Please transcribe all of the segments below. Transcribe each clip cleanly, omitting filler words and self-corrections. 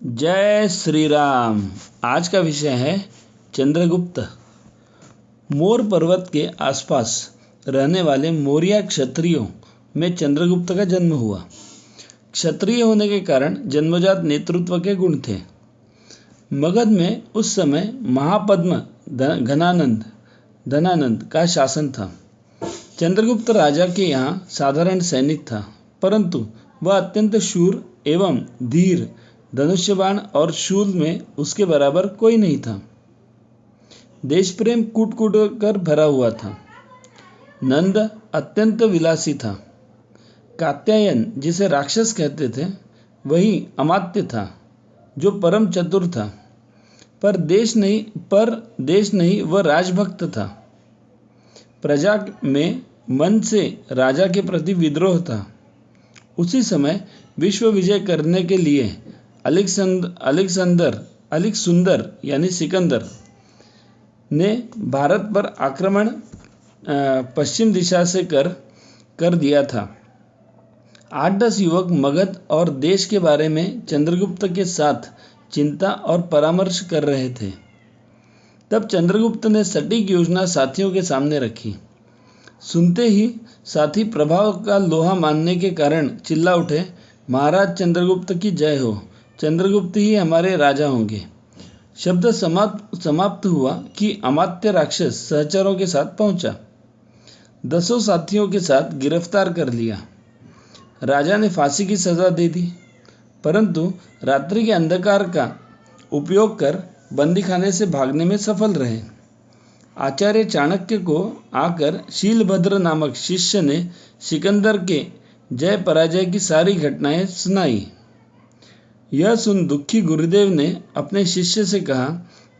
जय श्री राम। आज का विषय है चंद्रगुप्त। मोर पर्वत के आसपास रहने वाले मौर्य क्षत्रियों में चंद्रगुप्त का जन्म हुआ। क्षत्रिय होने के कारण जन्मजात नेतृत्व के गुण थे। मगध में उस समय महापद्म धनानंद का शासन था। चंद्रगुप्त राजा के यहाँ साधारण सैनिक था, परंतु वह अत्यंत शूर एवं धीर, धनुष्यबाण और शूल में उसके बराबर कोई नहीं था। देश प्रेम कूट कूट कर भरा हुआ था। नंद अत्यंत विलासी था। कात्यायन, जिसे राक्षस कहते थे, वही अमात्य था, जो परम चतुर था, पर देश नहीं वह राजभक्त था। प्रजा में मन से राजा के प्रति विद्रोह था। उसी समय विश्व विजय करने के लिए अलेक्सुंदर यानी सिकंदर ने भारत पर आक्रमण पश्चिम दिशा से कर दिया था। 8-10 युवक मगध और देश के बारे में चंद्रगुप्त के साथ चिंता और परामर्श कर रहे थे। तब चंद्रगुप्त ने सटीक योजना साथियों के सामने रखी। सुनते ही साथी प्रभाव का लोहा मानने के कारण चिल्ला उठे, महाराज चंद्रगुप्त की जय हो, चंद्रगुप्त ही हमारे राजा होंगे। शब्द समाप्त हुआ कि अमात्य राक्षस सहचरों के साथ पहुंचा। 10 साथियों के साथ गिरफ्तार कर लिया। राजा ने फांसी की सजा दे दी, परंतु रात्रि के अंधकार का उपयोग कर बंदीखाने से भागने में सफल रहे। आचार्य चाणक्य को आकर शीलभद्र नामक शिष्य ने सिकंदर के जय पराजय की सारी घटनाएं सुनाई। यह सुन दुखी गुरुदेव ने अपने शिष्य से कहा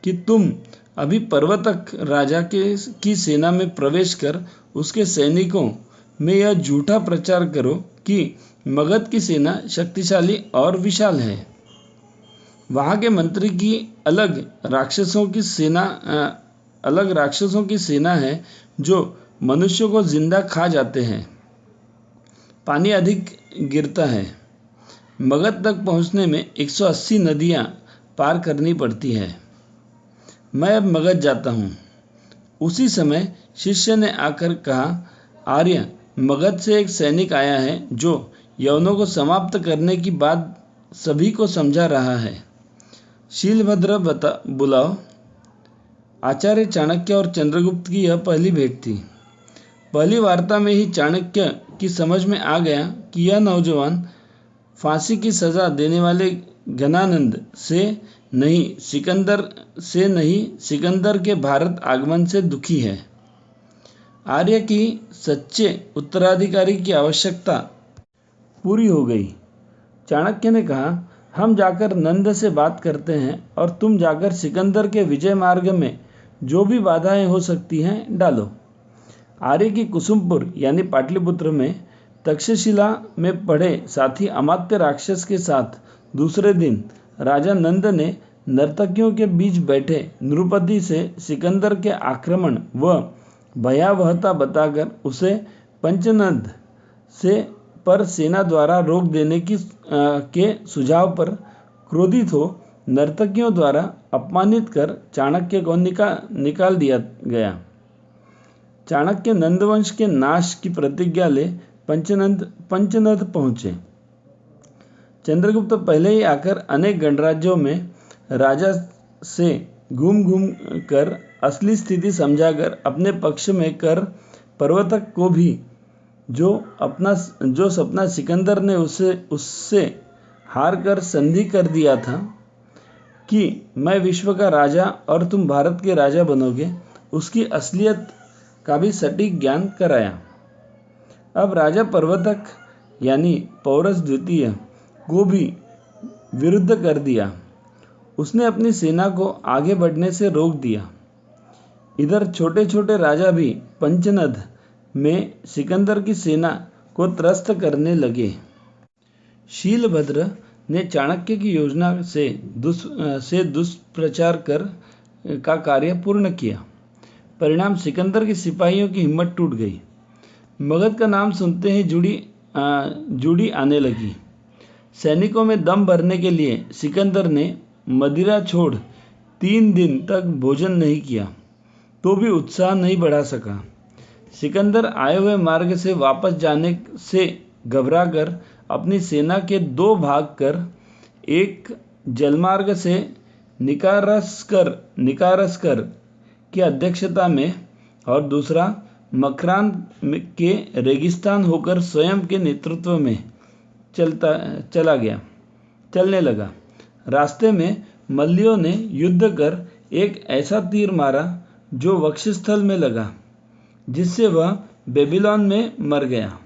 कि तुम अभी पर्वतक राजा की सेना में प्रवेश कर उसके सैनिकों में यह झूठा प्रचार करो कि मगध की सेना शक्तिशाली और विशाल है। वहाँ के मंत्री की अलग राक्षसों की सेना है जो मनुष्यों को जिंदा खा जाते हैं। पानी अधिक गिरता है। मगध तक पहुंचने में 180 नदियां पार करनी पड़ती है। मैं अब मगध जाता हूं। उसी समय शिष्य ने आकर कहा, आर्य, मगध से एक सैनिक आया है जो यवनों को समाप्त करने की बात सभी को समझा रहा है। शीलभद्र बुलाओ। आचार्य चाणक्य और चंद्रगुप्त की यह पहली भेंट थी। पहली वार्ता में ही चाणक्य की समझ में आ गया कि यह नौजवान फांसी की सजा देने वाले घनानंद से नहीं, सिकंदर के भारत आगमन से दुखी है। आर्य की सच्चे उत्तराधिकारी की आवश्यकता पूरी हो गई। चाणक्य ने कहा, हम जाकर नंद से बात करते हैं और तुम जाकर सिकंदर के विजय मार्ग में जो भी बाधाएं हो सकती हैं डालो। आर्य की कुसुमपुर यानी पाटलिपुत्र में तक्षशिला में पड़े साथी अमात्य राक्षस के साथ दूसरे दिन राजा नंद ने नर्तकियों के बीच बैठे नृपति से सिकंदर के आक्रमण व भयावहता बताकर उसे पंचनद पर सेना द्वारा रोक देने के सुझाव पर क्रोधित हो नर्तकियों द्वारा अपमानित कर चाणक्य को निकाल दिया गया। चाणक्य नंदवंश के नाश की प्रतिज्ञा ले पंचनद पहुंचे। चंद्रगुप्त पहले ही आकर अनेक गणराज्यों में राजा से घूम कर असली स्थिति समझाकर अपने पक्ष में कर पर्वतक को भी जो सपना सिकंदर ने उससे हार कर संधि कर दिया था कि मैं विश्व का राजा और तुम भारत के राजा बनोगे, उसकी असलियत का भी सटीक ज्ञान कराया। अब राजा पर्वतक यानी पौरस द्वितीय को भी विरुद्ध कर दिया। उसने अपनी सेना को आगे बढ़ने से रोक दिया। इधर छोटे छोटे राजा भी पंचनद में सिकंदर की सेना को त्रस्त करने लगे। शीलभद्र ने चाणक्य की योजना से दुष्प्रचार का कार्य पूर्ण किया। परिणाम सिकंदर के सिपाहियों की हिम्मत टूट गई। मगध का नाम सुनते ही जुड़ी आने लगी। सैनिकों में दम भरने के लिए सिकंदर ने मदिरा छोड़ 3 दिन तक भोजन नहीं किया, तो भी उत्साह नहीं बढ़ा सका। सिकंदर आए हुए मार्ग से वापस जाने से घबराकर अपनी सेना के 2 भाग कर, एक जलमार्ग से निकारस्कर की अध्यक्षता में और दूसरा मकरान के रेगिस्तान होकर स्वयं के नेतृत्व में चलने लगा। रास्ते में मल्लियों ने युद्ध कर एक ऐसा तीर मारा जो वक्षस्थल में लगा, जिससे वह बेबीलोन में मर गया।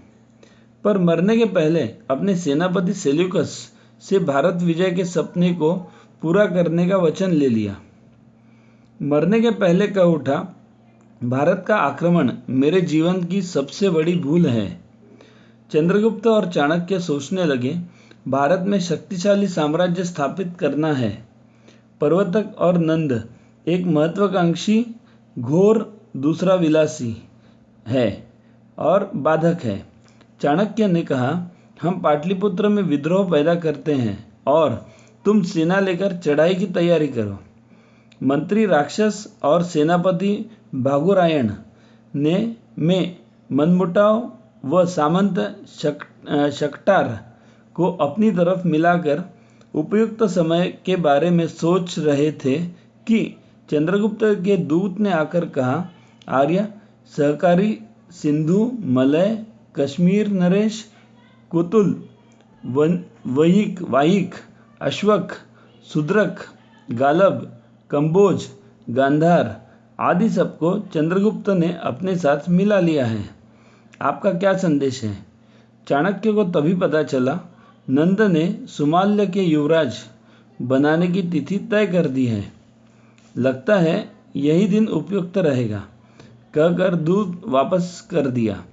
पर मरने के पहले अपने सेनापति सेल्यूकस से भारत विजय के सपने को पूरा करने का वचन ले लिया। मरने के पहले कह उठा, भारत का आक्रमण मेरे जीवन की सबसे बड़ी भूल है। चंद्रगुप्त और चाणक्य सोचने लगे, भारत में शक्तिशाली साम्राज्य स्थापित करना है। प्रवर्तक और नंद, एक महत्वाकांक्षी, घोर, दूसरा विलासी है और बाधक है। चाणक्य ने कहा, हम पाटलिपुत्र में विद्रोह पैदा करते हैं और तुम सेना लेकर चढ़ाई की तैयारी करो। मंत्री राक्षस और सेनापति भागुरायण में मनमुटाव व सामंत शकटार को अपनी तरफ मिलाकर उपयुक्त समय के बारे में सोच रहे थे कि चंद्रगुप्त के दूत ने आकर कहा, आर्य, सहकारी, सिंधु, मलय, कश्मीर नरेश, कुतुल, वाहिक, अश्वक, सुद्रक, गालब, कंबोज, गांधार आदि सबको चंद्रगुप्त ने अपने साथ मिला लिया है। आपका क्या संदेश है? चाणक्य को तभी पता चला, नंद ने सुमाल्य के युवराज बनाने की तिथि तय कर दी है। लगता है यही दिन उपयुक्त रहेगा, कहकर दूत वापस कर दिया।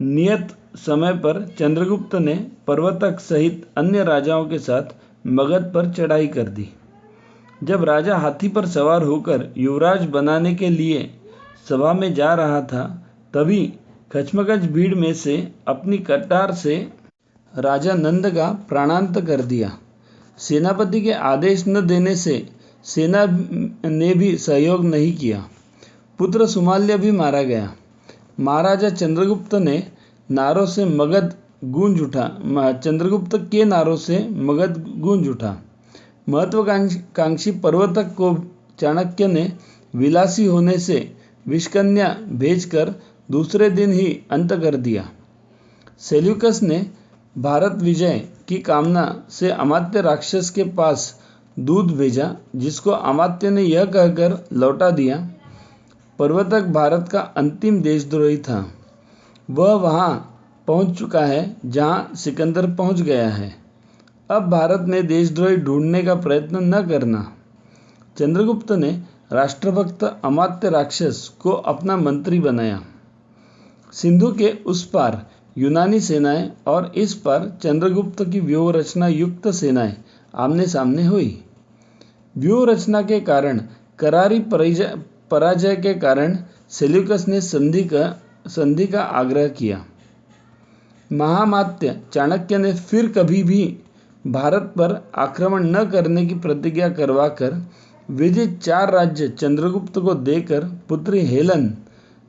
नियत समय पर चंद्रगुप्त ने प्रवर्तक सहित अन्य राजाओं के साथ मगध पर चढ़ाई कर दी। जब राजा हाथी पर सवार होकर युवराज बनाने के लिए सभा में जा रहा था, तभी खचमकच भीड़ में से अपनी कटार से राजा नंद का प्राणांत कर दिया। सेनापति के आदेश न देने से सेना ने भी सहयोग नहीं किया। पुत्र सुमाल्य भी मारा गया। महाराजा चंद्रगुप्त के नारों से मगध गूंज उठा। महत्वाकांक्षी प्रवर्तक को चाणक्य ने विलासी होने से विषकन्या भेजकर दूसरे दिन ही अंत कर दिया। सेल्यूकस ने भारत विजय की कामना से अमात्य राक्षस के पास दूत भेजा, जिसको अमात्य ने यह कहकर लौटा दिया, प्रवर्तक भारत का अंतिम देशद्रोही था। वह वहां पहुंच चुका है जहां सिकंदर पहुंच गया है। अब भारत में देशद्रोही ढूंढने का प्रयत्न न करना। चंद्रगुप्त ने राष्ट्रभक्त अमात्य राक्षस को अपना मंत्री बनाया। सिंधु के उस पार यूनानी सेनाएं और इस पार चंद्रगुप्त की व्यूह रचना युक्त सेनाएं आमने सामने हुई। व्यूह रचना के कारण करारी पराजय के कारण सेल्यूकस ने संधि का आग्रह किया। महामात्य चाणक्य ने फिर कभी भी भारत पर आक्रमण न करने की प्रतिज्ञा करवाकर विदित 4 राज्य चंद्रगुप्त को देकर पुत्री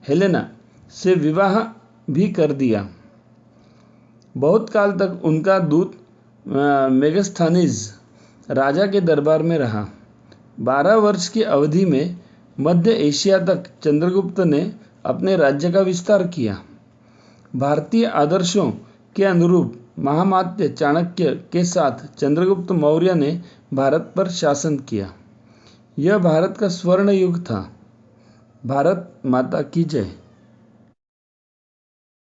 हेलेना से विवाह भी कर दिया। बहुत काल तक उनका दूत मेगस्थानीज राजा के दरबार में रहा। 12 वर्ष की अवधि में मध्य एशिया तक चंद्रगुप्त ने अपने राज्य का विस्तार किया। भारतीय आदर्शों के अनुरूप महामात्य चाणक्य के साथ चंद्रगुप्त मौर्य ने भारत पर शासन किया। यह भारत का स्वर्ण युग था। भारत माता की जय।